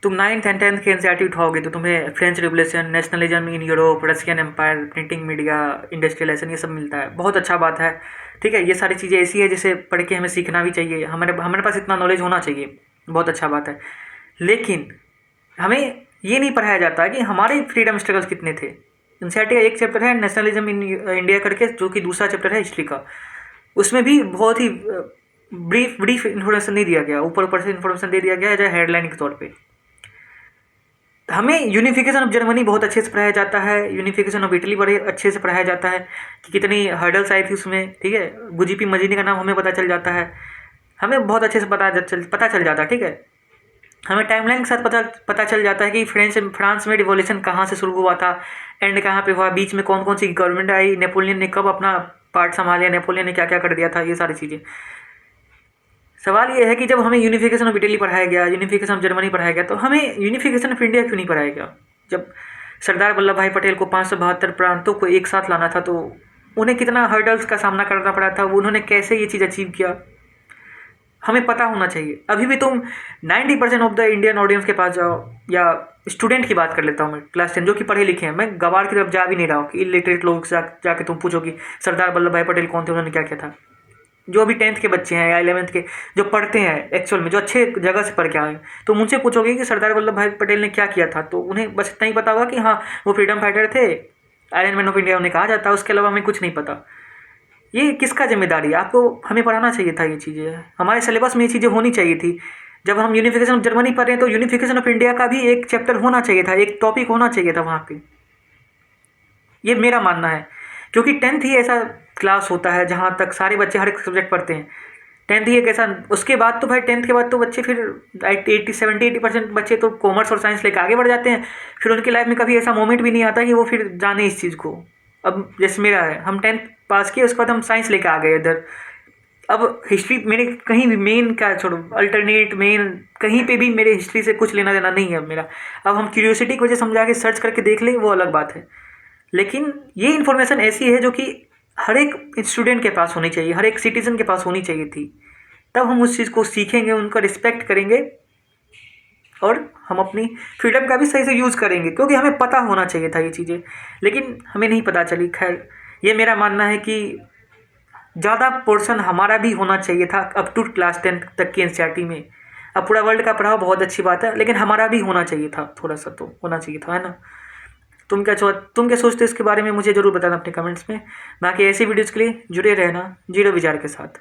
तुम 9th and 10th के NCERT उठाओगे तो तुम्हें French revolution, nationalism in Europe, Russian empire, printing media, industrialisation, ये सब मिलता है। बहुत अच्छा बात है, ठीक है। ये सारी चीज़ें ऐसी है जिसे पढ़ के हमें सीखना भी चाहिए, हमारे हमारे पास इतना नॉलेज होना चाहिए, बहुत अच्छा बात है। लेकिन हमें ये नहीं पढ़ाया जाता कि हमारे फ्रीडम स्ट्रगल्स कितने थे। एनसीईआरटी का एक चैप्टर है नेशनलिज्म इन इंडिया करके, जो कि दूसरा चैप्टर है हिस्ट्री का। उसमें भी बहुत ही ब्रीफ इन्फॉर्मेशन नहीं दिया गया, ऊपर ऊपर से इन्फॉर्मेशन दे दिया गया है, जो हेडलाइन के तौर पे। हमें यूनिफिकेशन ऑफ जर्मनी बहुत अच्छे से पढ़ाया जाता है, यूनिफिकेशन ऑफ इटली बड़े अच्छे से पढ़ाया जाता है कि कितनी हर्डल्स आई थी उसमें, ठीक है। गुजीपी मजीनी का नाम हमें पता चल जाता है, हमें बहुत अच्छे से पता चल जाता है, ठीक है। हमें टाइमलाइन के साथ पता चल जाता है कि फ्रांस में रिवॉल्यूशन कहाँ से शुरू हुआ था, एंड कहाँ पे हुआ, बीच में कौन कौन सी गवर्नमेंट आई, नेपोलियन ने कब अपना पार्ट संभाला, नेपोलियन ने क्या क्या कर दिया था, ये सारी चीज़ें। सवाल ये है कि जब हमें यूनिफिकेशन ऑफ इटली पढ़ाया गया, यूनिफिकेशन ऑफ जर्मनी पढ़ाया गया, तो हमें यूनिफिकेशन ऑफ इंडिया क्यों नहीं पढ़ाया गया? जब सरदार वल्लभ भाई पटेल को 572 प्रांतों को एक साथ लाना था, तो उन्हें कितना हर्डल्स का सामना करना पड़ा था, उन्होंने कैसे ये चीज़ अचीव किया, हमें पता होना चाहिए। अभी भी तुम 90% ऑफ द इंडियन ऑडियंस के पास जाओ, या स्टूडेंट की बात कर लेता हूँ मैं, क्लास 10 जो कि पढ़े लिखे हैं, मैं गवार की तरफ जा भी नहीं रहा हूँ कि इलिटरेट लोग से जाके तुम पूछो कि सरदार वल्लभ भाई पटेल कौन थे, उन्होंने क्या किया था। जो अभी 10th के बच्चे हैं या 11th के जो पढ़ते हैं एक्चुअल में, जो अच्छे जगह से पढ़ के आए, तो मुझसे पूछोगे कि सरदार वल्लभ भाई पटेल ने क्या किया था, तो उन्हें बस इतना ही पता होगा कि हाँ वो फ्रीडम फाइटर थे, आयरन मैन ऑफ इंडिया उन्हें कहा जाता है, उसके अलावा हमें कुछ नहीं पता। ये किसका जिम्मेदारी है? आपको हमें पढ़ाना चाहिए था, ये चीज़ें हमारे सिलेबस में ये चीज़ें होनी चाहिए थी। जब हम यूनिफिकेशन ऑफ जर्मनी पढ़ रहे हैं तो यूनिफिकेशन ऑफ इंडिया का भी एक चैप्टर होना चाहिए था, एक टॉपिक होना चाहिए था वहाँ पे। ये मेरा मानना है, क्योंकि 10th ही ऐसा क्लास होता है जहाँ तक सारे बच्चे हर एक सब्जेक्ट पढ़ते हैं। 10th ही एक ऐसा, उसके बाद तो भाई 10th के बाद तो बच्चे फिर 80% बच्चे तो कॉमर्स और साइंस लेकर आगे बढ़ जाते हैं। फिर उनकी लाइफ में कभी ऐसा मोमेंट भी नहीं आता कि वो फिर जाने इस चीज़ को। अब जैसे मेरा है, हम 10th पास किए, उसके बाद हम साइंस लेकर आ गए इधर। अब हिस्ट्री मेरे कहीं भी मेन का छोड़ो, अल्टरनेट मेन कहीं पे भी मेरे हिस्ट्री से कुछ लेना देना नहीं है अब मेरा। अब हम क्यूरियोसिटी की वजह से समझा के सर्च करके देख लें, वो अलग बात है। लेकिन ये इन्फॉर्मेशन ऐसी है जो कि हर एक स्टूडेंट के पास होनी चाहिए, हर एक सिटीज़न के पास होनी चाहिए थी। तब हम उस चीज़ को सीखेंगे, उनका रिस्पेक्ट करेंगे, और हम अपनी फ्रीडम का भी सही से यूज़ करेंगे, क्योंकि हमें पता होना चाहिए था ये चीज़ें, लेकिन हमें नहीं पता चली। खैर, ये मेरा मानना है कि ज़्यादा पोर्शन हमारा भी होना चाहिए था अप टू क्लास 10 तक की एनसीईआरटी में। अब पूरा वर्ल्ड का पढ़ाओ बहुत अच्छी बात है, लेकिन हमारा भी होना चाहिए था, थोड़ा सा तो होना चाहिए था, है ना। तुम क्या सोचते हो इसके बारे में? मुझे ज़रूर बताना अपने कमेंट्स में। बाकी ऐसी वीडियोज़ के लिए जुड़े रहना जीरो विचार के साथ।